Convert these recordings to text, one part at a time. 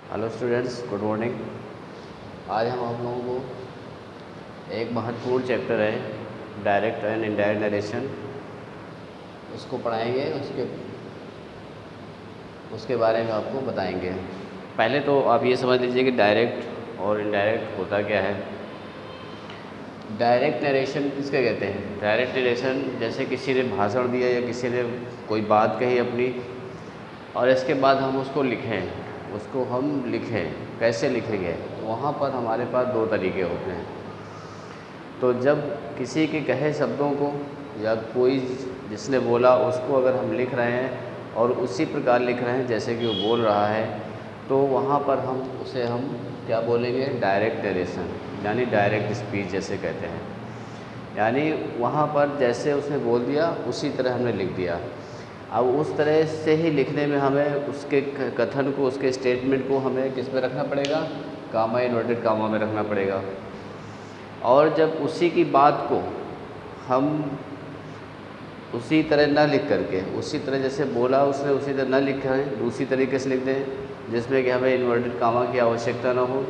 Hello students, good morning. आज हम आप लोगों को एक महत्वपूर्ण चैप्टर है डायरेक्ट एंड इनडायरेक्ट नरेशन, उसको पढ़ाएंगे। उसके बारे में आपको बताएंगे। पहले तो आप ये समझ लीजिए कि डायरेक्ट और इनडायरेक्ट होता क्या है। डायरेक्ट नरेशन किसके कहते हैं? डायरेक्ट नरेशन जैसे किसी ने भाषण दिया या किसी ने कोई बात कही अपनी, और इसके बाद हम उसको लिखें। कैसे लिखेंगे? तो वहाँ पर हमारे पास दो तरीके होते हैं। तो जब किसी के कहे शब्दों को या कोई जिसने बोला उसको अगर हम लिख रहे हैं और उसी प्रकार लिख रहे हैं जैसे कि वो बोल रहा है, तो वहाँ पर हम क्या बोलेंगे? डायरेक्ट नरेशन, यानी डायरेक्ट स्पीच जैसे कहते हैं। यानी वहाँ पर जैसे उसने बोल दिया उसी तरह हमने लिख दिया। अब उस तरह से ही लिखने में हमें उसके कथन को, उसके स्टेटमेंट को हमें किस में रखना पड़ेगा? कामा, इन्वर्टेड कामा में रखना पड़ेगा। और जब उसी की बात को हम उसी तरह ना लिख करके, उसी तरह जैसे बोला उसने उसी तरह ना लिखें, दूसरी तरीके से लिख दें जिसमें कि हमें इन्वर्टेड कामा की आवश्यकता ना हो,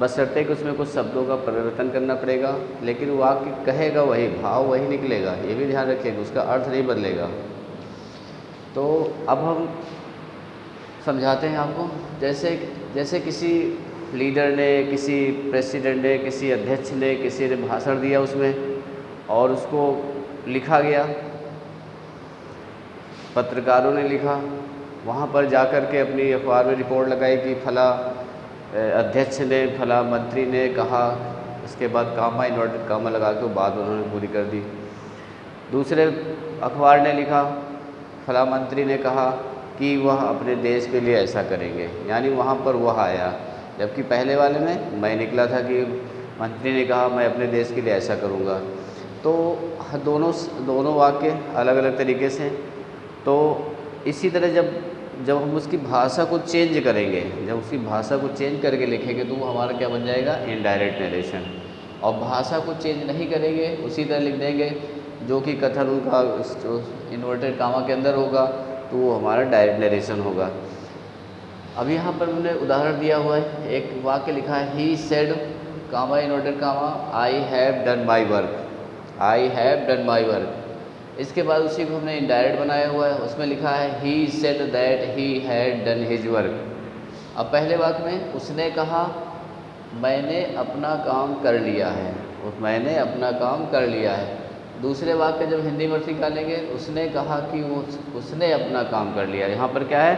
बस शर्ते कि उसमें कुछ शब्दों का परिवर्तन करना पड़ेगा, लेकिन वाक्य कहेगा वही, भाव वही निकलेगा। ये भी ध्यान रखिएगा, उसका अर्थ नहीं बदलेगा। तो अब हम समझाते हैं आपको। जैसे किसी लीडर ने, किसी प्रेसिडेंट ने, किसी अध्यक्ष ने, किसी ने भाषण दिया उसमें, और उसको लिखा गया, पत्रकारों ने लिखा, वहाँ पर जाकर के अपनी अखबार में रिपोर्ट लगाई कि फला अध्यक्ष ने, फला मंत्री ने कहा। इसके बाद कामा, इन्वर्टेड कामा लगा के वो बात उन्होंने पूरी कर दी। दूसरे अखबार ने लिखा, फला मंत्री ने कहा कि वह अपने देश के लिए ऐसा करेंगे, यानी वहाँ पर वह आया। जबकि पहले वाले में मैं निकला था कि मंत्री ने कहा मैं अपने देश के लिए ऐसा करूँगा। तो दोनों वाक्य अलग अलग तरीके से। तो इसी तरह जब हम उसकी भाषा को चेंज करेंगे, जब उसकी भाषा को चेंज करके लिखेंगे तो वो हमारा क्या बन जाएगा? Indirect narration. और भाषा को चेंज नहीं करेंगे, उसी तरह लिख देंगे जो कि कथन उनका इन्वर्टेड कामा के अंदर होगा, तो वो हमारा डायरेक्ट नरेशन होगा। अब यहाँ पर मैंने उदाहरण दिया हुआ है, एक वाक्य लिखा है, he said comma, inverted comma, I have done my work, I have done my work. इसके बाद उसी को हमने इनडायरेक्ट बनाया हुआ है, उसमें लिखा है, he said that he had done his work. अब पहले वाक्य में उसने कहा मैंने अपना काम कर लिया है, मैंने अपना काम कर लिया है। दूसरे वाक्य जब हिंदी में निकालेंगे, उसने कहा कि उसने अपना काम कर लिया। यहाँ पर क्या है?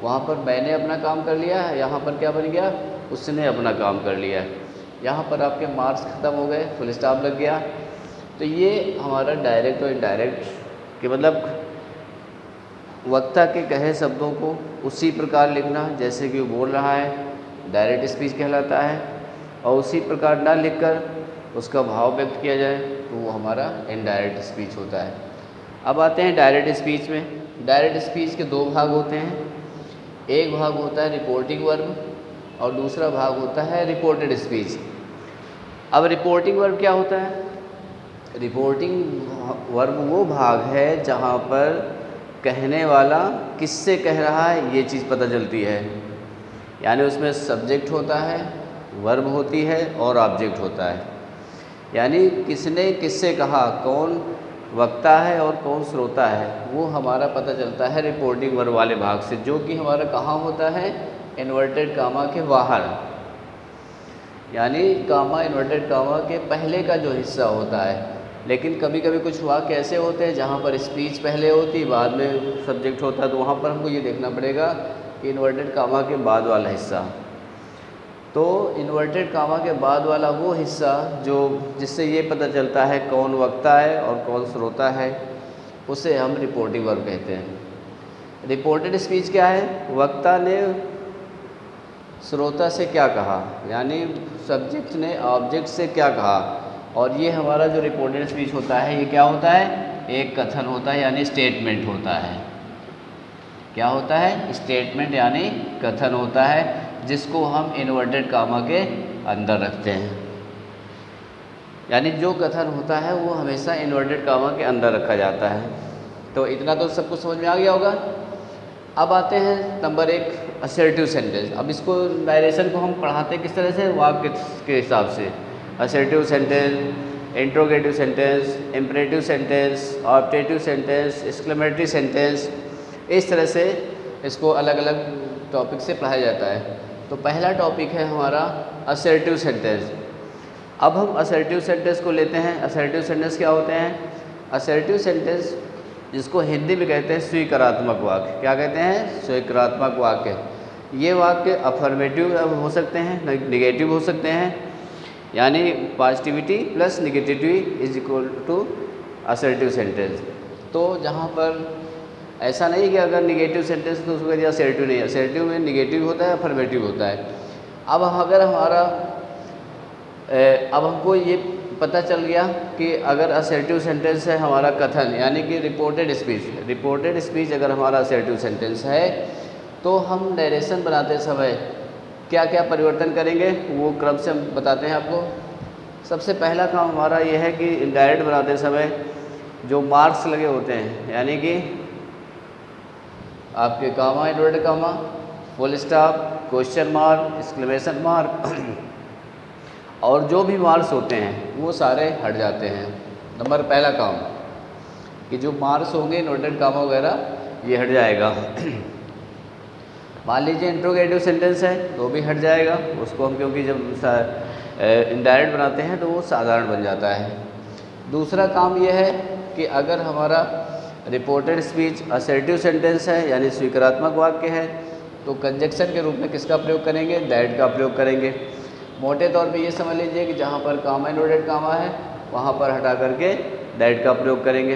वहाँ पर मैंने अपना काम कर लिया है, यहाँ पर क्या बन गया? उसने अपना काम कर लिया है। यहाँ पर आपके मार्क्स ख़त्म हो गए, फुल स्टॉप लग गया। तो ये हमारा डायरेक्ट और इनडायरेक्ट के मतलब वक्ता के कहे शब्दों को उसी प्रकार लिखना जैसे कि वो बोल रहा है, डायरेक्ट स्पीच कहलाता है। और उसी प्रकार ना लिखकर उसका भाव व्यक्त किया जाए तो वो हमारा इनडायरेक्ट स्पीच होता है। अब आते हैं डायरेक्ट स्पीच में। डायरेक्ट स्पीच के दो भाग होते हैं। एक भाग होता है रिपोर्टिंग वर्ब और दूसरा भाग होता है रिपोर्टेड स्पीच। अब रिपोर्टिंग वर्ब क्या होता है? रिपोर्टिंग वर्ब वो भाग है जहाँ पर कहने वाला किससे कह रहा है ये चीज़ पता चलती है। यानी उसमें सब्जेक्ट होता है, वर्ब होती है और ऑब्जेक्ट होता है। यानी किसने किससे कहा, कौन वक्ता है और कौन श्रोता है, वो हमारा पता चलता है रिपोर्टिंग वर्ब वाले भाग से, जो कि हमारा कहाँ होता है? इन्वर्टेड कामा के बाहर, यानी कामा, इन्वर्टेड कामा के पहले का जो हिस्सा होता है। लेकिन कभी कभी कुछ वाक्य ऐसे होते हैं जहाँ पर स्पीच पहले होती, बाद में सब्जेक्ट होता है, तो वहाँ पर हमको ये देखना पड़ेगा कि इन्वर्टेड कामा के बाद वाला हिस्सा। तो इन्वर्टेड कामा के बाद वाला वो हिस्सा जिससे ये पता चलता है कौन वक्ता है और कौन श्रोता है, उसे हम रिपोर्टिंग वर्ब कहते हैं। रिपोर्टेड स्पीच क्या है? वक्ता ने श्रोता से क्या कहा, यानी सब्जेक्ट ने ऑब्जेक्ट से क्या कहा। और ये हमारा जो रिपोर्टेड स्पीच होता है, ये क्या होता है? एक कथन होता है, यानी स्टेटमेंट होता है। क्या होता है? स्टेटमेंट यानी कथन होता है, जिसको हम इन्वर्टेड कामा के अंदर रखते हैं। यानी जो कथन होता है वो हमेशा इन्वर्टेड कामा के अंदर रखा जाता है। तो इतना तो सबको समझ में आ गया होगा। अब आते हैं नंबर 1 असर्टिव सेंटेंस। अब इसको डायरेक्शन को हम पढ़ाते हैं किस तरह से, वाक्य के हिसाब से। Assertive sentence, interrogative sentence, imperative sentence, objective sentence, exclamatory sentence, इस तरह से इसको अलग अलग टॉपिक से पढ़ाया जाता है। तो पहला टॉपिक है हमारा असर्टिव सेंटेंस। अब हम असर्टिव सेंटेंस को लेते हैं। असर्टिव सेंटेंस क्या होते हैं? असर्टिव सेंटेंस जिसको हिंदी में कहते हैं स्वीकारात्मक वाक्य। क्या कहते हैं? स्वीकारात्मक वाक्य। ये वाक्य अफर्मेटिव हो सकते हैं, निगेटिव हो सकते हैं, यानी positivity plus negativity is equal to assertive sentence. तो जहाँ पर ऐसा नहीं कि अगर निगेटिव सेंटेंस तो उसको कहते असर्टिव नहीं, असर्टिव में निगेटिव होता है, अफर्मेटिव होता है। अब अगर हमारा अब हमको ये पता चल गया कि अगर असर्टिव सेंटेंस है हमारा कथन, यानी कि रिपोर्टेड स्पीच अगर हमारा असर्टिव सेंटेंस है, तो हम नरेशन बनाते समय क्या क्या परिवर्तन करेंगे वो क्रम से हम बताते हैं आपको। सबसे पहला काम हमारा ये है कि इनडायरेक्ट बनाते समय जो मार्क्स लगे होते हैं, यानी कि आपके comma, inverted comma, full stop, question mark, exclamation mark और जो भी मार्क्स होते हैं वो सारे हट जाते हैं। नंबर पहला काम कि जो मार्क्स होंगे इन्वर्टेड कामा वगैरह ये हट जाएगा। मान लीजिए इंट्रोगेटिव सेंटेंस है तो भी हट जाएगा, उसको हम क्योंकि जब इनडायरेक्ट बनाते हैं तो वो साधारण बन जाता है। दूसरा काम ये है कि अगर हमारा रिपोर्टेड स्पीच असर्टिव सेंटेंस है यानी स्वीकारात्मक वाक्य है, तो कंजक्शन के रूप में किसका प्रयोग करेंगे? दैट का प्रयोग करेंगे। मोटे तौर पे ये समझ लीजिए कि जहाँ पर कामा, इन्वर्टेड कामा है वहाँ पर हटा करके दैट का प्रयोग करेंगे।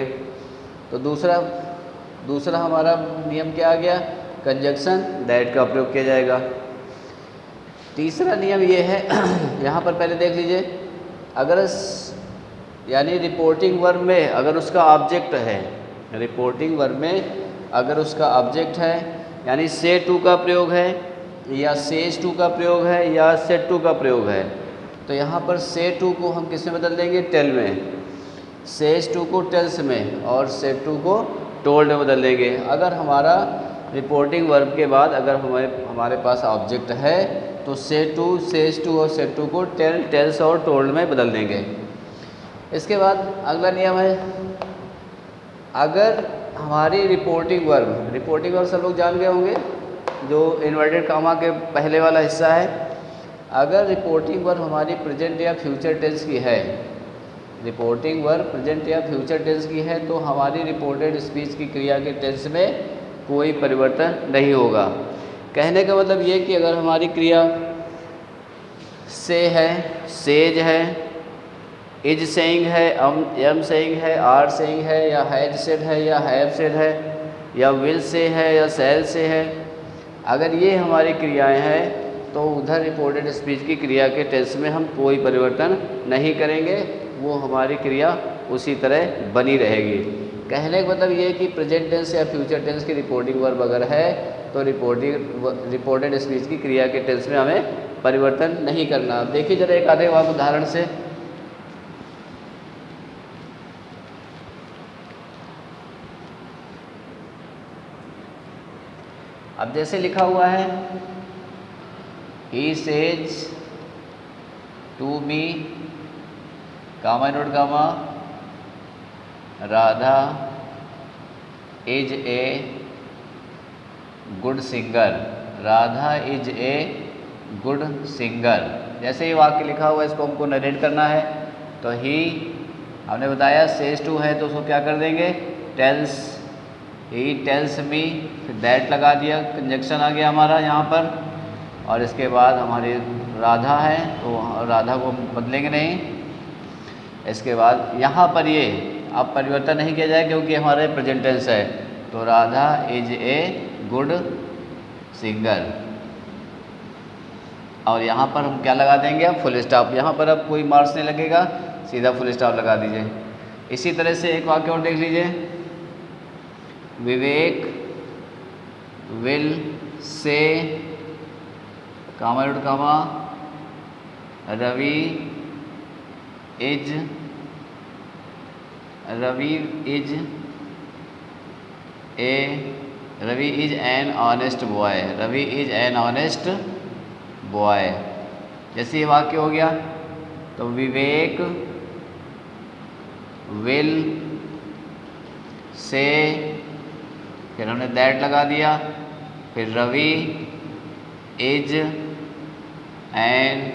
तो दूसरा हमारा नियम क्या आ गया? कंजक्शन दैट का प्रयोग किया जाएगा। तीसरा नियम ये है यहाँ पर पहले देख लीजिए, अगर यानी रिपोर्टिंग वर्ब में अगर उसका ऑब्जेक्ट है, रिपोर्टिंग वर्ब में अगर उसका ऑब्जेक्ट है यानी से टू का प्रयोग है या सेज टू का प्रयोग है या सेट टू का प्रयोग है, तो यहाँ पर से टू को हम किस में बदल देंगे? टेल में, सेज टू को टेल्स में और सेट टू को टोल्ड में बदल देंगे। अगर हमारा रिपोर्टिंग वर्ब के बाद अगर हमारे पास ऑब्जेक्ट है तो से टू, सेज टू और सेट टू को टेल, टेल्स और टोल्ड में बदल देंगे। इसके बाद अगला नियम है, अगर हमारी रिपोर्टिंग वर्ब सब लोग जान गए होंगे, जो इन्वर्टेड कामा के पहले वाला हिस्सा है, अगर रिपोर्टिंग वर्ब हमारी प्रेजेंट या फ्यूचर टेंस की है, रिपोर्टिंग वर्ब प्रेजेंट या फ्यूचर टेंस की है, तो हमारी रिपोर्टेड स्पीच की क्रिया के टेंस में कोई परिवर्तन नहीं होगा। कहने का मतलब ये कि अगर हमारी क्रिया से है, सेज है, इज सेइंग है, एम सेइंग है, आर सेइंग है, या हैज सेड है, या हैव सेड है, या विल से है, या सेल से है, अगर ये हमारी क्रियाएं हैं तो उधर रिपोर्टेड स्पीच की क्रिया के टेंस में हम कोई परिवर्तन नहीं करेंगे, वो हमारी क्रिया उसी तरह बनी रहेगी। कहने का मतलब ये कि प्रेजेंट टेंस या फ्यूचर टेंस की रिपोर्टिंग वर्ब अगर है तो रिपोर्टेड स्पीच की क्रिया के टेंस में हमें परिवर्तन नहीं करना। देखिए जरा एक आधे वाक्य उदाहरण से। अब जैसे लिखा हुआ है, he says to me, comma note comma, Radha is a good singer, Radha is a good singer. जैसे ये वाक्य लिखा हुआ है इसको हमको नरेट करना है, तो ही हमने बताया सेज टू है तो उसको क्या कर देंगे? टेल्स, ही टेल्स मी, फिर दैट लगा दिया, कंजक्शन आ गया हमारा यहाँ पर, और इसके बाद हमारी राधा है तो राधा को हम बदलेंगे नहीं। इसके बाद यहाँ पर ये अब परिवर्तन नहीं किया जाए क्योंकि हमारे प्रेजेंट टेंस है, तो Radha is a good singer, और यहाँ पर हम क्या लगा देंगे? अब फुल स्टॉप। यहाँ पर अब कोई मार्क्स नहीं लगेगा, सीधा फुल स्टॉप लगा दीजिए। इसी तरह से एक वाक्य और देख लीजिए, Vivek will say, comma dot comma, Ravi is a Ravi is an honest boy, Ravi is an honest boy. जैसे ये वाक्य हो गया तो विवेक विल से, फिर हमने दैट लगा दिया, फिर Ravi is an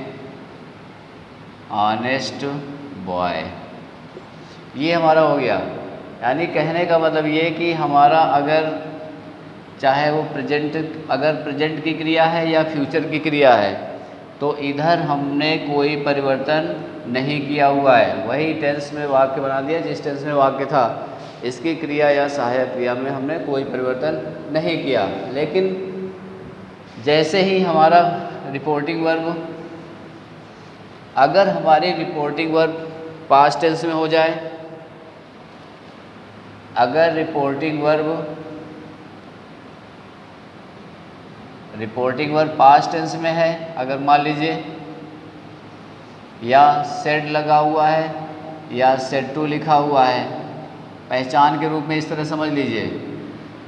honest boy. ये हमारा हो गया। यानी कहने का मतलब ये कि हमारा अगर चाहे वो अगर प्रेजेंट की क्रिया है या फ्यूचर की क्रिया है तो इधर हमने कोई परिवर्तन नहीं किया हुआ है, वही टेंस में वाक्य बना दिया जिस टेंस में वाक्य था। इसकी क्रिया या सहायक क्रिया में हमने कोई परिवर्तन नहीं किया। लेकिन जैसे ही हमारा रिपोर्टिंग वर्ब, अगर हमारी रिपोर्टिंग वर्ब पास्ट टेंस में हो जाए, अगर रिपोर्टिंग वर्ब पास्ट टेंस में है, अगर मान लीजिए या सेड लगा हुआ है या सेड टू लिखा हुआ है, पहचान के रूप में इस तरह समझ लीजिए।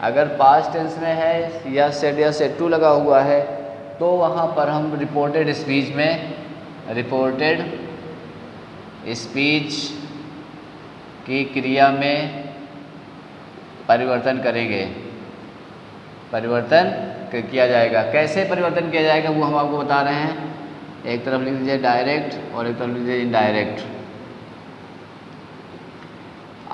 अगर पास्ट टेंस में है या सेड टू लगा हुआ है तो वहाँ पर हम रिपोर्टेड स्पीच की क्रिया में परिवर्तन करेंगे, परिवर्तन किया जाएगा। कैसे परिवर्तन किया जाएगा वो हम आपको बता रहे हैं। एक तरफ लिख दीजिए डायरेक्ट और एक तरफ लिख दीजिए इनडायरेक्ट।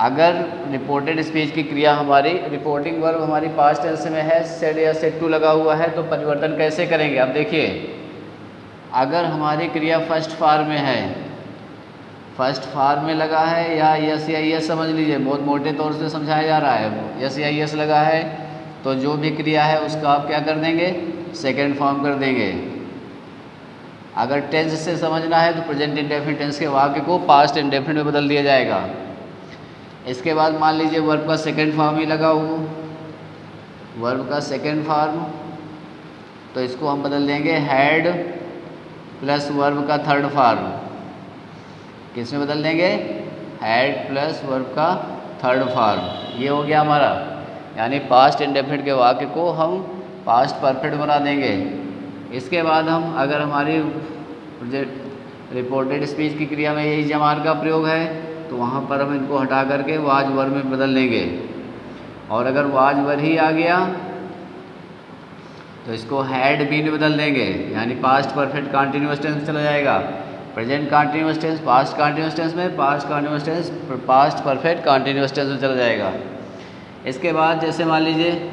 अगर रिपोर्टेड स्पीच की क्रिया हमारी, रिपोर्टिंग वर्ब हमारी पास्ट टेंस में है, सेड या सेड टू लगा हुआ है, तो परिवर्तन कैसे करेंगे। अब देखिए, अगर हमारी क्रिया फर्स्ट फॉर्म में है, फर्स्ट फॉर्म में लगा है या यस या यस समझ लीजिए, बहुत मोटे तौर से समझाया जा रहा है। यस या यस लगा है तो जो भी क्रिया है उसका आप क्या कर देंगे, सेकेंड फॉर्म कर देंगे। अगर टेंस से समझना है तो प्रेजेंट इंडेफिनिट टेंस के वाक्य को पास्ट इंडेफिनिट में बदल दिया जाएगा। इसके बाद मान लीजिए वर्ब का सेकेंड फॉर्म ही लगा हो, वर्ब का सेकेंड फॉर्म, तो इसको हम बदल देंगे हैड प्लस वर्ब का थर्ड फॉर्म। किस में बदल देंगे, हैड प्लस वर्ब का थर्ड फॉर्म। ये हो गया हमारा, यानी पास्ट इंडेफिनिट के वाक्य को हम पास्ट परफेक्ट बना देंगे। इसके बाद हम, अगर हमारी रिपोर्टेड स्पीच की क्रिया में यही जमार का प्रयोग है तो वहाँ पर हम इनको हटा करके वाज वर्ब में बदल देंगे। और अगर वाज वर्ब ही आ गया तो इसको हैड बीन में बदल देंगे, यानी पास्ट परफेक्ट कंटीन्यूअस टेंस चला जाएगा। Present continuous tense past continuous tense में, past continuous tense past perfect continuous tense में चला जाएगा। इसके बाद जैसे मान लीजिए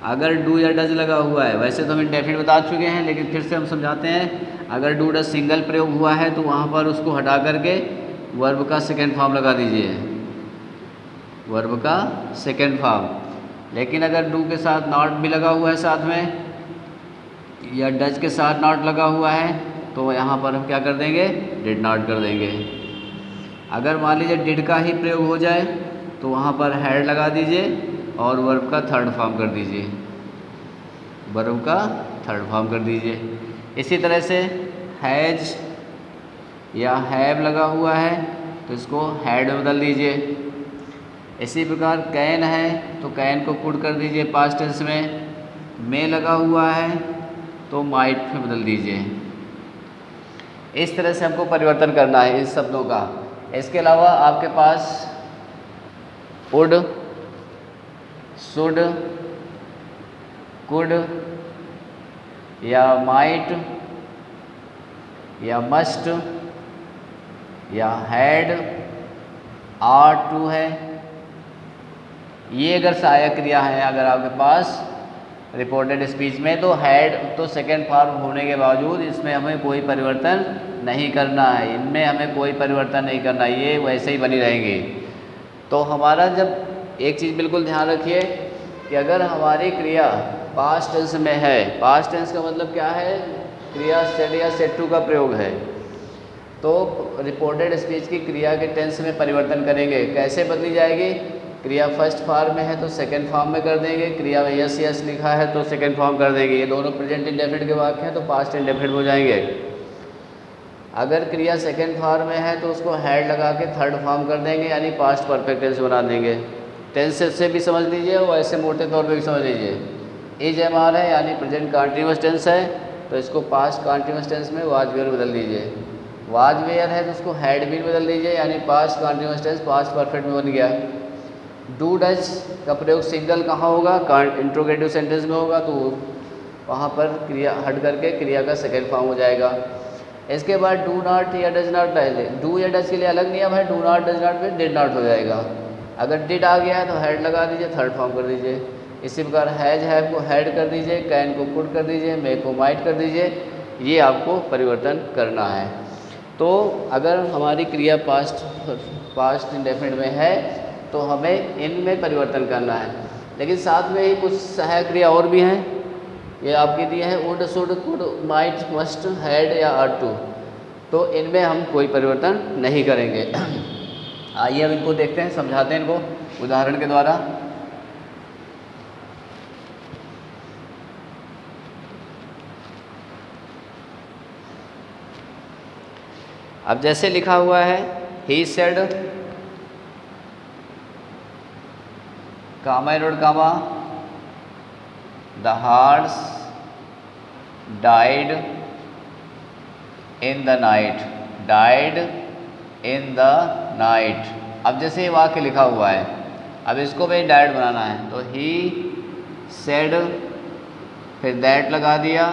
अगर डू या डज लगा हुआ है, वैसे तो हम इंडेफिनिट बता चुके हैं लेकिन फिर से हम समझाते हैं। अगर डू डज सिंगल प्रयोग हुआ है तो वहाँ पर उसको हटा करके वर्ब का सेकेंड फॉर्म लगा दीजिए, वर्ब का सेकेंड फॉर्म। लेकिन अगर डू के साथ नॉट भी लगा हुआ है साथ में या डज के साथ नॉट लगा हुआ है तो यहाँ पर हम क्या कर देंगे, डिड नॉट कर देंगे। अगर मान लीजिए डिड का ही प्रयोग हो जाए तो वहाँ पर हैड लगा दीजिए और वर्ब का थर्ड फॉर्म कर दीजिए, वर्ब का थर्ड फॉर्म कर दीजिए। इसी तरह से हैज या हैव लगा हुआ है तो इसको हैड में बदल दीजिए। इसी प्रकार कैन है तो कैन को पुट कर दीजिए पास्ट टेंस में लगा हुआ है तो माइट में बदल दीजिए। इस तरह से हमको परिवर्तन करना है इन शब्दों का। इसके अलावा आपके पास वुड, शुड, कुड या माइट या मस्ट या हैड, आर टू है। ये अगर सहायक क्रिया है अगर आपके पास रिपोर्टेड स्पीच में, तो हैड तो सेकेंड फॉर्म होने के बावजूद इसमें हमें कोई परिवर्तन नहीं करना है, इनमें हमें कोई परिवर्तन नहीं करना, ये वैसे ही बनी रहेंगी। तो हमारा जब एक चीज़ बिल्कुल ध्यान रखिए कि अगर हमारी क्रिया पास्ट टेंस में है, पास्ट टेंस का मतलब क्या है, क्रिया सेड या सेड टू का प्रयोग है, तो रिपोर्टेड स्पीच की क्रिया के टेंस में परिवर्तन करेंगे। कैसे बदली जाएगी, क्रिया फर्स्ट फॉर्म में है तो सेकंड फॉर्म में कर देंगे, क्रिया में यस यस लिखा है तो सेकंड फॉर्म कर देंगे। ये दोनों प्रेजेंट इंडेफिनिट के वाक्य हैं तो पास्ट इंडेफिनिट हो जाएंगे। अगर क्रिया सेकंड फॉर्म में है तो उसको हैड लगा के थर्ड फॉर्म कर देंगे, यानी पास्ट परफेक्ट टेंस बना देंगे। टेंस से भी समझ लीजिए और ऐसे मोटे तौर पे भी समझ लीजिए। इज एम आर है यानी प्रेजेंट कंटीन्यूअस टेंस है, तो इसको पास्ट कंटीन्यूअस टेंस में वाज वेयर बदल दीजिए। वाज वेयर है तो उसको हैड बीन बदल दीजिए, यानी past continuous tense past perfect में बन गया। डू डज का प्रयोग सिंगल कहाँ होगा, इंट्रोगेटिव सेंटेंस में होगा, तो वहाँ पर क्रिया हट करके क्रिया का सेकेंड फॉर्म हो जाएगा। इसके बाद डू नॉट या डज नॉट पहले, डू या डज के लिए अलग नियम है, डू नॉट डज नॉट पे डिड नॉट हो जाएगा। अगर डिड आ गया है तो हैड लगा दीजिए, थर्ड फॉर्म कर दीजिए। इसी प्रकार हैज हैव को हैड कर दीजिए, कैन को कुड कर दीजिए, मे को माइट कर दीजिए। ये आपको परिवर्तन करना है। तो अगर हमारी क्रिया पास्ट इंडेफिनिट में है तो हमें इनमें परिवर्तन करना है। लेकिन साथ में ही कुछ सहायक क्रिया और भी हैं, ये आपके दिए हैं would, should, could, might, must, had या आर टू, तो इनमें हम कोई परिवर्तन नहीं करेंगे। आइए अब इनको देखते हैं, समझाते हैं इनको उदाहरण के द्वारा। अब जैसे लिखा हुआ है he said, comma road comma, the horse died in the night, died in the night. अब जैसे ये वाक्य लिखा हुआ है, अब इसको भी डाइड बनाना है, तो ही सेड फिर दैट लगा दिया,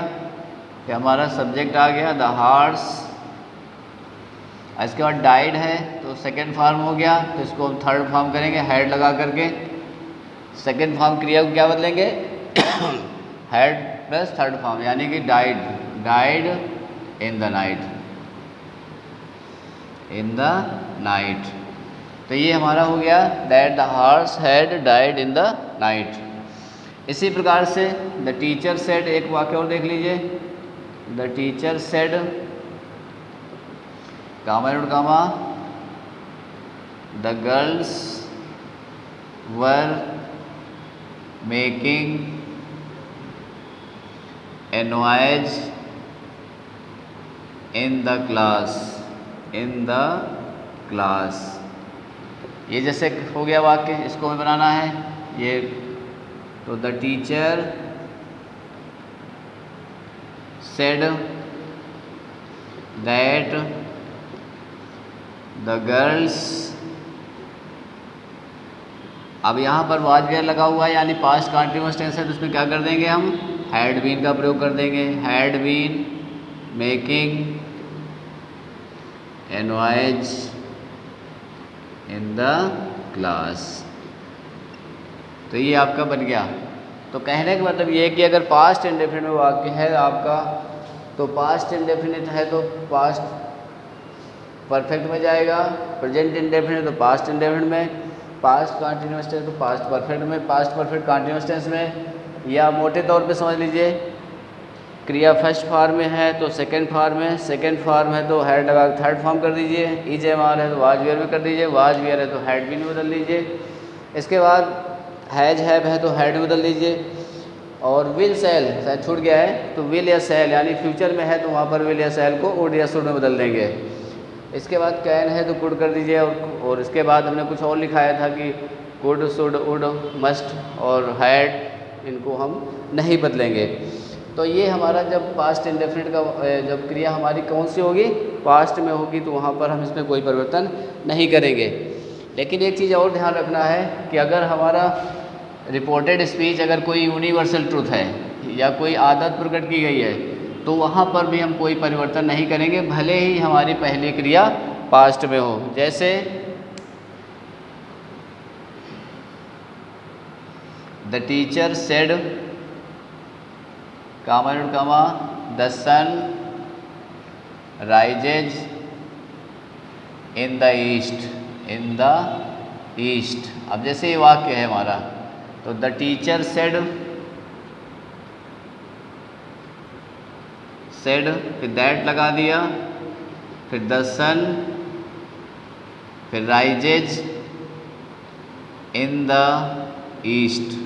फिर हमारा सब्जेक्ट आ गया द हार्स। इसके बाद डाइड है तो सेकेंड फॉर्म हो गया, तो इसको हम थर्ड फॉर्म करेंगे हैड लगा करके। सेकेंड फॉर्म क्रिया को क्या बदलेंगे हैड प्लस थर्ड फॉर्म, यानी कि died, died in the night, in the night. तो ये हमारा हो गया that the horse had died in the night. इसी प्रकार से द टीचर सेड, एक वाक्य और देख लीजिए, the teacher said comma comma, the girls were making a noise in the class, in the class. ये जैसे हो गया वाक्य, इसको हमें बनाना है ये, तो the teacher said that the girls. अब यहाँ पर वाज वेयर लगा हुआ है यानी पास्ट कंटीन्यूअस टेंस है, तो उसमें क्या कर देंगे हम हैड बीन का प्रयोग कर देंगे, had been making a noise in the class. तो ये आपका बन गया। तो कहने का मतलब ये है कि अगर पास्ट इंडेफिनिट में वाक्य है आपका, तो पास्ट इंडेफिनिट है तो पास्ट परफेक्ट में जाएगा, प्रेजेंट इंडेफिनिट तो पास्ट इंडेफिनिट में, पास्ट कंटीन्यूअस टेंस तो पास्ट परफेक्ट में, पास्ट परफेक्ट कंटीन्यूअस टेंस में। या मोटे तौर पे समझ लीजिए, क्रिया फर्स्ट फॉर्म में है तो सेकंड फॉर्म में, सेकंड फॉर्म है तो हैड लगा थर्ड फॉर्म कर दीजिए, इज एम आर है तो वाज वेयर में कर दीजिए, वाज वेयर है तो हैड बीन में बदल दीजिए। इसके बाद हैज हैव है तो हैड में बदल दीजिए। और विल सेल शायद छूट गया है, तो विल या सेल यानी फ्यूचर में है तो वहाँ पर विल या सेल को वुड या शुड में बदल देंगे। इसके बाद कैन है तो कुड कर दीजिए, और इसके बाद हमने कुछ और लिखाया था कि कुड, शुड, वुड, मस्ट और हैड, इनको हम नहीं बदलेंगे। तो ये हमारा जब पास्ट इंडेफिनिट का जब क्रिया हमारी कौन सी होगी, पास्ट में होगी, तो वहाँ पर हम इसमें कोई परिवर्तन नहीं करेंगे। लेकिन एक चीज़ और ध्यान रखना है कि अगर हमारा रिपोर्टेड स्पीच अगर कोई यूनिवर्सल ट्रूथ है या कोई आदत प्रकट की गई है, तो वहाँ पर भी हम कोई परिवर्तन नहीं करेंगे, भले ही हमारी पहली क्रिया पास्ट में हो। जैसे the teacher said comma comma, the sun rises in the east, in the east. अब जैसे ये वाक्य है हमारा, तो द टीचर सेड, सेड फिर दैट लगा दिया, फिर द सन, फिर राइजेज इन द ईस्ट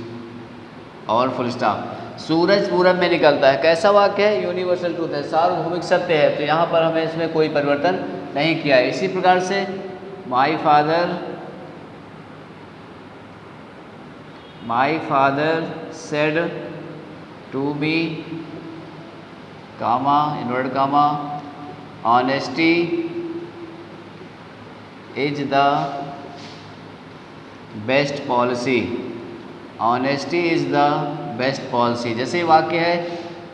और फुल स्टॉप। सूरज पूरब में निकलता है, कैसा वाक्य है, यूनिवर्सल ट्रूथ है, सार्वभौमिक सत्य है, तो यहाँ पर हमें इसमें कोई परिवर्तन नहीं किया है। इसी प्रकार से my father my father said to be comma invert comma honesty is the best policy. Honesty is the best policy. जैसे वाक्य है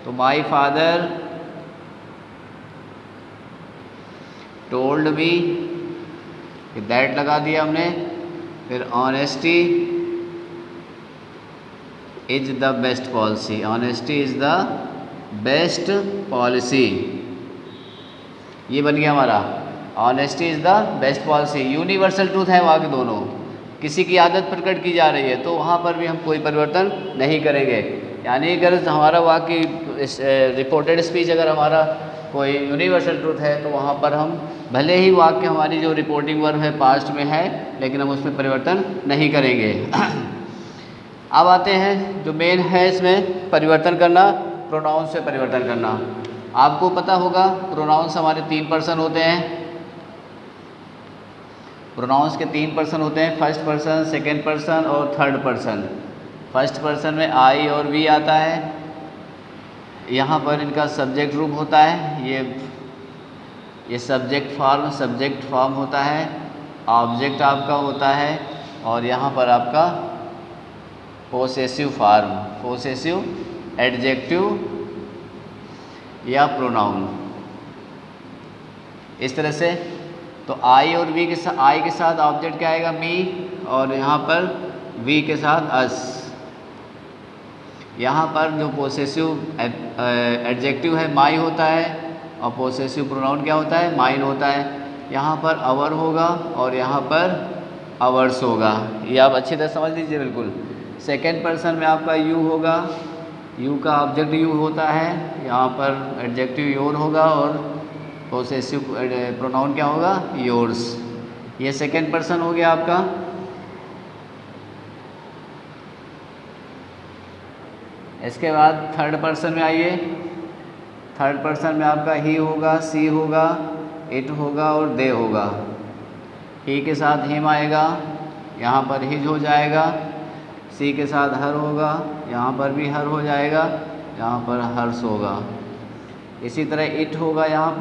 तो my father told me, that लगा दिया हमने, फिर honesty is the best policy. Honesty is the best policy, ये बन गया हमारा। Honesty is the best policy universal truth है वाक्य दोनों। किसी की आदत प्रकट की जा रही है तो वहाँ पर भी हम कोई परिवर्तन नहीं करेंगे। यानी अगर हमारा वाक्य रिपोर्टेड स्पीच अगर हमारा कोई यूनिवर्सल ट्रूथ है तो वहाँ पर हम भले ही वाक्य हमारी जो रिपोर्टिंग वर्ब है पास्ट में है लेकिन हम उसमें परिवर्तन नहीं करेंगे। अब आते हैं जो मेन है इसमें परिवर्तन करना, प्रोनाउंस से परिवर्तन करना। आपको पता होगा प्रोनाउंस हमारे 3 पर्सन होते हैं। प्रोनाउंस के 3 पर्सन होते हैं, फर्स्ट पर्सन, सेकंड पर्सन और थर्ड पर्सन। फर्स्ट पर्सन में आई और वी आता है। यहाँ पर इनका सब्जेक्ट रूप होता है, ये सब्जेक्ट फॉर्म होता है, ऑब्जेक्ट आपका होता है और यहाँ पर आपका पोसेसिव फॉर्म, पोसेसिव एडजेक्टिव या प्रोनाउन। इस तरह से तो आई और वी के साथ, आई के साथ ऑब्जेक्ट क्या आएगा मी, और यहाँ पर वी के साथ अस। यहाँ पर जो पोसेसिव एडजेक्टिव है माई होता है और पोसेसिव प्रोनाउन क्या होता है, माइन होता है। यहाँ पर अवर होगा और यहाँ पर अवर्स होगा, ये आप अच्छी तरह समझ लीजिए बिल्कुल। सेकेंड पर्सन में आपका यू होगा, यू का ऑब्जेक्ट यू होता है, यहाँ पर एडजेक्टिव योर होगा और पोसेसिव प्रोनाउन क्या होगा, योर्स। ये सेकेंड पर्सन हो गया आपका। इसके बाद थर्ड पर्सन में आइए। थर्ड पर्सन में आपका ही होगा, सी होगा, इट होगा और दे होगा। ही के साथ हिम आएगा, यहाँ पर हिज हो जाएगा। सी के साथ हर होगा, यहाँ पर भी हर हो जाएगा, यहाँ पर हर्ष होगा। इसी तरह इट होगा यहाँ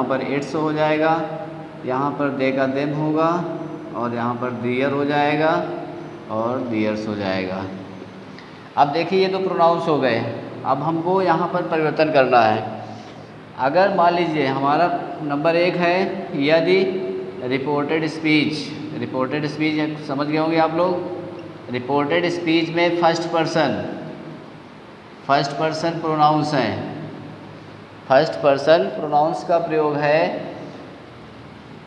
पर इट्स हो जाएगा, यहाँ पर दे का देम होगा और यहाँ पर दियर हो जाएगा और दियर्स हो जाएगा। अब देखिए ये तो प्रोनाउंस हो गए। अब हमको यहाँ पर परिवर्तन करना है। अगर मान लीजिए हमारा नंबर 1 है यदि रिपोर्टेड स्पीच समझ गए होंगे आप लोग। रिपोर्टेड स्पीच में फर्स्ट पर्सन प्रोनाउंस हैं। फर्स्ट पर्सन प्रोनाउंस का प्रयोग है।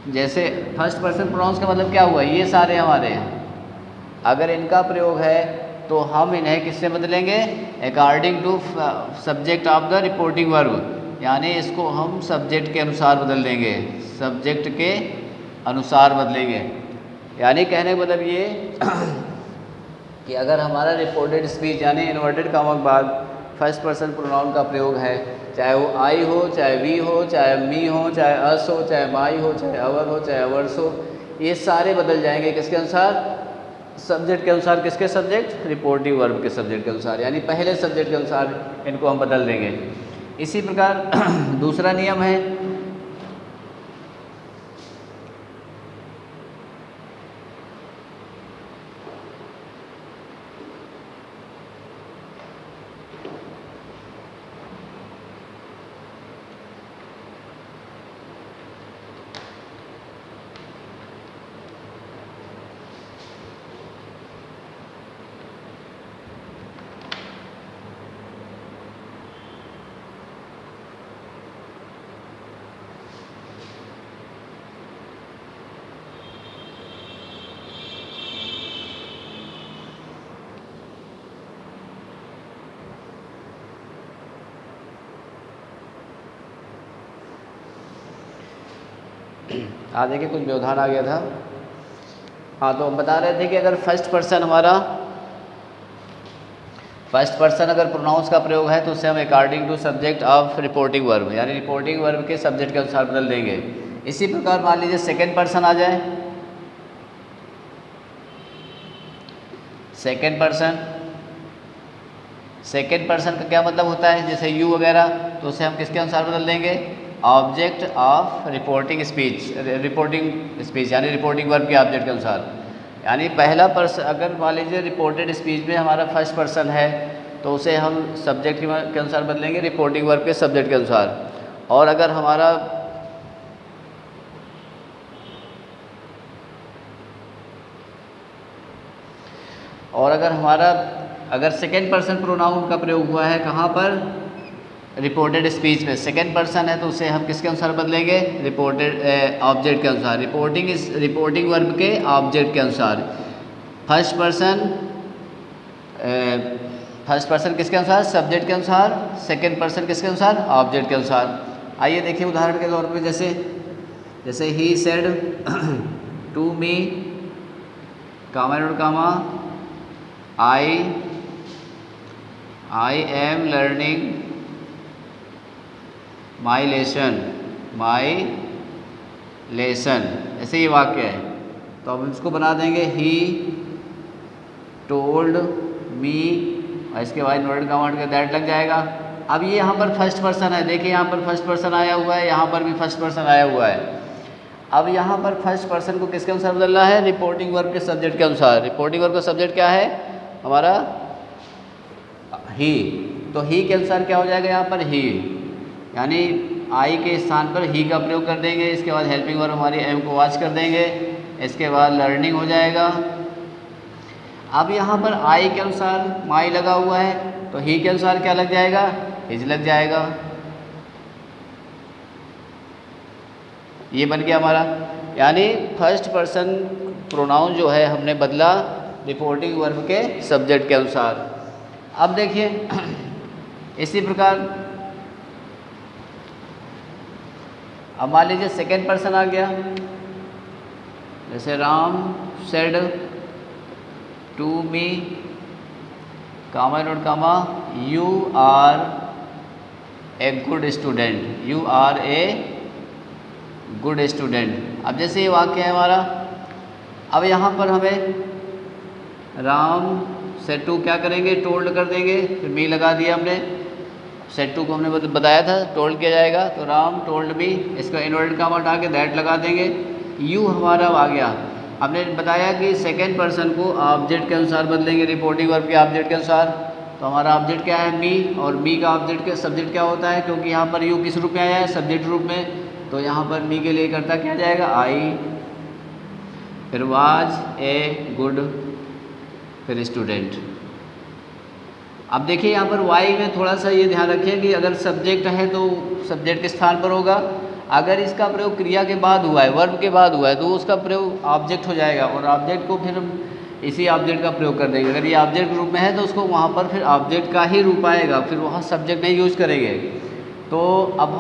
जैसे फर्स्ट पर्सन प्रोनाउंस का मतलब क्या हुआ, ये सारे हमारे हैं। अगर इनका प्रयोग है तो हम इन्हें किससे बदलेंगे, according to subject of the reporting verb, यानी इसको हम सब्जेक्ट के अनुसार बदल देंगे, सब्जेक्ट के अनुसार बदलेंगे। यानी कहने का मतलब ये कि अगर हमारा रिपोर्टेड स्पीच यानी इन्वर्टेड कॉमा के बाद फर्स्ट पर्सन प्रोनाउन का प्रयोग है, चाहे वो आई हो, चाहे वी हो, चाहे मी हो, चाहे अस हो, चाहे माई हो, चाहे अवर हो, चाहे अवर्स हो, ये सारे बदल जाएंगे किसके अनुसार, सब्जेक्ट के अनुसार। किसके सब्जेक्ट, रिपोर्टिंग वर्ब के सब्जेक्ट के अनुसार, यानी पहले सब्जेक्ट के अनुसार इनको हम बदल देंगे। इसी प्रकार दूसरा नियम है, आज देखिए कुछ व्यवधान आ गया था। हाँ, तो हम बता रहे थे कि अगर फर्स्ट पर्सन अगर प्रोनाउंस का प्रयोग है तो उसे हम according to subject of reporting verb, यानी रिपोर्टिंग वर्ब के सब्जेक्ट के अनुसार बदल देंगे। इसी प्रकार मान लीजिए सेकेंड पर्सन आ जाए। सेकेंड पर्सन सेकेंड पर्सन का क्या मतलब होता है, जैसे यू वगैरह, तो उसे हम किसके अनुसार बदल देंगे, ऑब्जेक्ट ऑफ रिपोर्टिंग स्पीच यानी रिपोर्टिंग वर्ब के ऑब्जेक्ट के अनुसार। यानी पहला पर्सन, अगर मान लीजिए रिपोर्टेड स्पीच में हमारा फर्स्ट पर्सन है तो उसे हम सब्जेक्ट के अनुसार बदलेंगे, रिपोर्टिंग वर्ब के सब्जेक्ट के अनुसार। और अगर हमारा अगर सेकेंड पर्सन प्रोनाउन का प्रयोग हुआ है कहाँ पर, रिपोर्टेड स्पीच में, सेकेंड पर्सन है तो उसे हम किसके अनुसार बदलेंगे, रिपोर्टेड ऑब्जेक्ट के अनुसार, रिपोर्टिंग वर्ब के ऑब्जेक्ट के अनुसार। फर्स्ट पर्सन किसके अनुसार, सब्जेक्ट के अनुसार, सेकेंड पर्सन किसके अनुसार, ऑब्जेक्ट के अनुसार। आइए देखिए उदाहरण के तौर पे, जैसे ही said to me comma note comma I am learning my lesson, ऐसे ये वाक्य है। तो अब इसको बना देंगे ही टोल्ड मी, और इसके बाद इन्वर्टेड कॉमा के दैट लग जाएगा। अब ये यहाँ पर फर्स्ट पर्सन है, देखिए यहाँ पर फर्स्ट पर्सन आया हुआ है, यहाँ पर भी फर्स्ट पर्सन आया हुआ है। अब यहाँ पर फर्स्ट पर्सन को किसके अनुसार बदलना है, रिपोर्टिंग वर्ब के सब्जेक्ट के अनुसार। रिपोर्टिंग वर्ब का सब्जेक्ट क्या है हमारा, ही, तो ही के अनुसार क्या हो जाएगा यहाँ पर, ही, यानी आई के स्थान पर ही का प्रयोग कर देंगे। इसके बाद हेल्पिंग वर्ब हमारी एम को वॉच कर देंगे, इसके बाद लर्निंग हो जाएगा। अब यहाँ पर आई के अनुसार माई लगा हुआ है तो ही के अनुसार क्या लग जाएगा, हिज लग जाएगा। ये बन गया हमारा, यानी फर्स्ट पर्सन प्रोनाउन जो है हमने बदला रिपोर्टिंग वर्ब के सब्जेक्ट के अनुसार। अब देखिए इसी प्रकार अब मान लीजिए सेकेंड पर्सन आ गया, जैसे Ram said to me comma note comma you are a good student, you are a good student. अब जैसे ये वाक्य है हमारा, अब यहाँ पर हमें राम सेड टू क्या करेंगे, टोल्ड कर देंगे, फिर मी लगा दिया हमने, सेड टू को हमने बताया था टोल्ड किया जाएगा, तो राम टोल्ड मी, इसका इन्वर्टेड कॉमा हटा के दैट लगा देंगे। यू हमारा आ गया, हमने बताया कि सेकेंड पर्सन को ऑब्जेक्ट के अनुसार बदलेंगे, रिपोर्टिंग वर्ब के ऑब्जेक्ट के अनुसार। तो हमारा ऑब्जेक्ट क्या है, मी, और मी का ऑब्जेक्ट के सब्जेक्ट क्या होता है, क्योंकि यहाँ पर यू किस रूप में आया है, सब्जेक्ट रूप में, तो यहाँ पर मी के लिए करता क्या जाएगा, आई, फिर वाज ए गुड, फिर स्टूडेंट। अब देखिए यहाँ पर वाई में थोड़ा सा ये ध्यान रखें कि अगर सब्जेक्ट है तो सब्जेक्ट के स्थान पर होगा, अगर इसका प्रयोग क्रिया के बाद हुआ है, वर्ब के बाद हुआ है, तो उसका प्रयोग ऑब्जेक्ट हो जाएगा, और ऑब्जेक्ट को फिर हम इसी ऑब्जेक्ट का प्रयोग कर देंगे। अगर ये ऑब्जेक्ट रूप में है तो उसको वहाँ पर फिर ऑब्जेक्ट का ही रूप आएगा, फिर वहाँ सब्जेक्ट नहीं यूज करेंगे। तो अब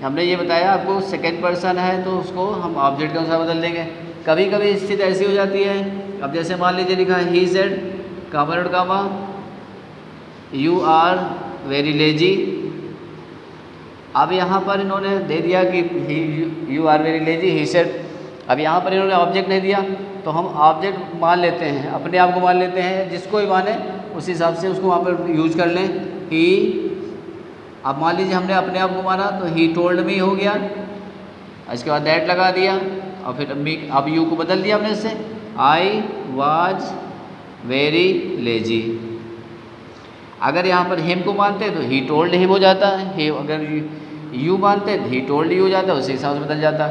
हमने ये बताया आपको, सेकेंड पर्सन है तो उसको हम ऑब्जेक्ट के अनुसार बदल देंगे। कभी कभी स्थिति ऐसी हो जाती है, अब जैसे मान लीजिए लिखा है he said comma note comma you are very lazy. अब यहाँ पर इन्होंने दे दिया कि you are very lazy, he said. अब यहाँ पर इन्होंने ऑब्जेक्ट नहीं दिया, तो हम ऑब्जेक्ट मान लेते हैं, अपने आप को मान लेते हैं, जिसको ही माने उस हिसाब से उसको वहाँ पर यूज कर लें। ही, अब मान लीजिए हमने अपने आप को माना तो ही टोल्ड मी हो गया, इसके बाद दैट लगा दिया, और फिर अब यू को बदल दिया हमने इससे, आई वाज वेरी लेजी। अगर यहाँ पर हिम को मानते तो ही टोल्ड हिम हो जाता है, अगर यू मानते तो ही टोल्ड यू हो जाता है, उसी हिसाब से बदल जाता।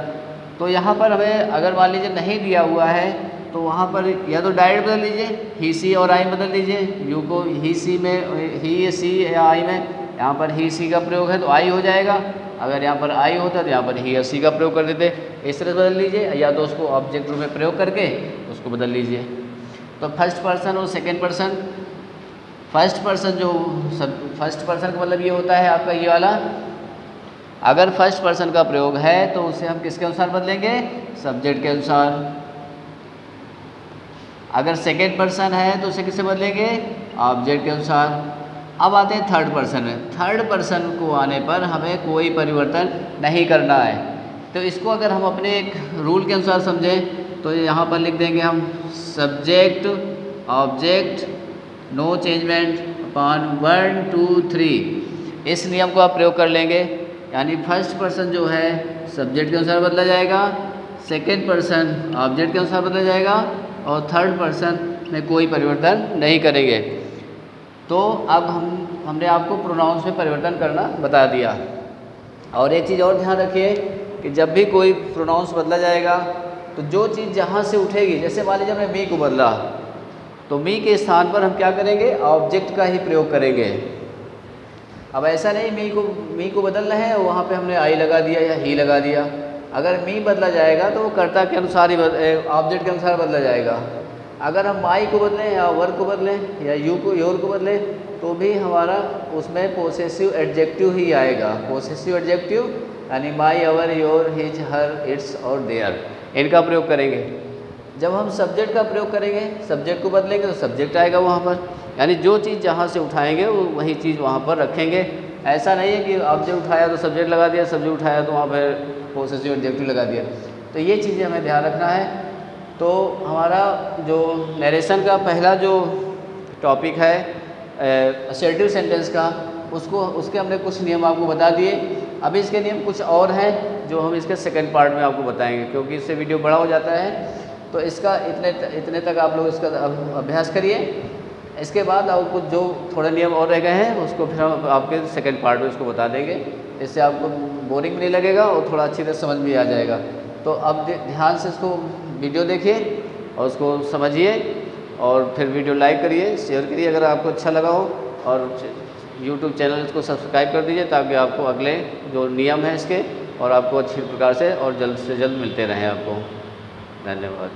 तो यहाँ पर हमें अगर मान लीजिए नहीं दिया हुआ है तो वहाँ पर या तो डायरेक्ट बदल लीजिए, ही सी और आई बदल दीजिए, यू को ही सी में, ही सी या आई में, यहाँ पर ही सी का प्रयोग है तो आई हो जाएगा, अगर यहाँ पर आई होता तो यहाँ पर ही या सी का प्रयोग कर देते। इस तरह से बदल लीजिए, या तो उसको ऑब्जेक्ट रूप में प्रयोग करके उसको बदल लीजिए। तो फर्स्ट पर्सन और सेकेंड पर्सन, फर्स्ट पर्सन का मतलब ये होता है आपका ये वाला, अगर फर्स्ट पर्सन का प्रयोग है तो उसे हम किसके अनुसार बदलेंगे, सब्जेक्ट के अनुसार। अगर सेकेंड पर्सन है तो उसे किससे बदलेंगे, ऑब्जेक्ट के अनुसार। अब आते हैं थर्ड पर्सन में। थर्ड पर्सन को आने पर हमें कोई परिवर्तन नहीं करना है, तो इसको अगर हम अपने एक रूल के अनुसार समझें तो यहाँ पर लिख देंगे हम सब्जेक्ट ऑब्जेक्ट नो चेंजमेंट, पान 1 2 3 इस नियम को आप प्रयोग कर लेंगे। यानी फर्स्ट पर्सन जो है सब्जेक्ट के अनुसार बदला जाएगा, सेकंड पर्सन ऑब्जेक्ट के अनुसार बदला जाएगा और थर्ड पर्सन में कोई परिवर्तन नहीं करेंगे। तो अब हमने आपको प्रोनाउंस में परिवर्तन करना बता दिया। और एक चीज़ और ध्यान रखिए कि जब भी कोई प्रोनाउंस बदला जाएगा तो जो चीज़ जहाँ से उठेगी, जैसे मान लीजिए हमने मी को बदला तो मी के स्थान पर हम क्या करेंगे, ऑब्जेक्ट का ही प्रयोग करेंगे। अब ऐसा नहीं मी को बदलना है और वहाँ पे हमने आई लगा दिया या ही लगा दिया। अगर मी बदला जाएगा तो वो कर्ता के अनुसार ही ऑब्जेक्ट के अनुसार बदला जाएगा। अगर हम माई को बदलें या वर को बदलें या यू को योर को बदलें तो भी हमारा उसमें पोसेसिव एडजेक्टिव ही आएगा। पोसेसिव एडजेक्टिव यानी माई, अवर, योर, हिज, हर, इट्स और देयर, इनका प्रयोग करेंगे। जब हम सब्जेक्ट का प्रयोग करेंगे, सब्जेक्ट को बदलेंगे तो सब्जेक्ट आएगा वहाँ पर। यानी जो चीज़ जहाँ से उठाएंगे वो वही चीज़ वहाँ पर रखेंगे। ऐसा नहीं है कि ऑब्जेक्ट उठाया तो सब्जेक्ट लगा दिया, सब्जेक्ट उठाया तो वहाँ पर पोसेसिव एडजेक्टिव लगा दिया। तो ये चीज़ें हमें ध्यान रखना है। तो हमारा जो नरेशन का पहला जो टॉपिक है असर्टिव सेंटेंस का, उसके हमने कुछ नियम आपको बता दिए। अभी इसके नियम कुछ और हैं जो हम इसके सेकंड पार्ट में आपको बताएंगे, क्योंकि इससे वीडियो बड़ा हो जाता है। तो इसका इतने तक आप लोग इसका अभ्यास करिए। इसके बाद आपको जो थोड़े नियम और रह गए हैं उसको फिर हम आपके सेकंड पार्ट में उसको बता देंगे। इससे आपको बोरिंग नहीं लगेगा और थोड़ा अच्छी तरह समझ भी आ जाएगा। तो अब ध्यान से इसको वीडियो देखिए और उसको समझिए और फिर वीडियो लाइक करिए, शेयर करिए अगर आपको अच्छा लगा हो, और यूट्यूब चैनल को सब्सक्राइब कर दीजिए ताकि आपको अगले जो नियम हैं इसके और आपको अच्छी प्रकार से और जल्द से जल्द मिलते रहें आपको। धन्यवाद।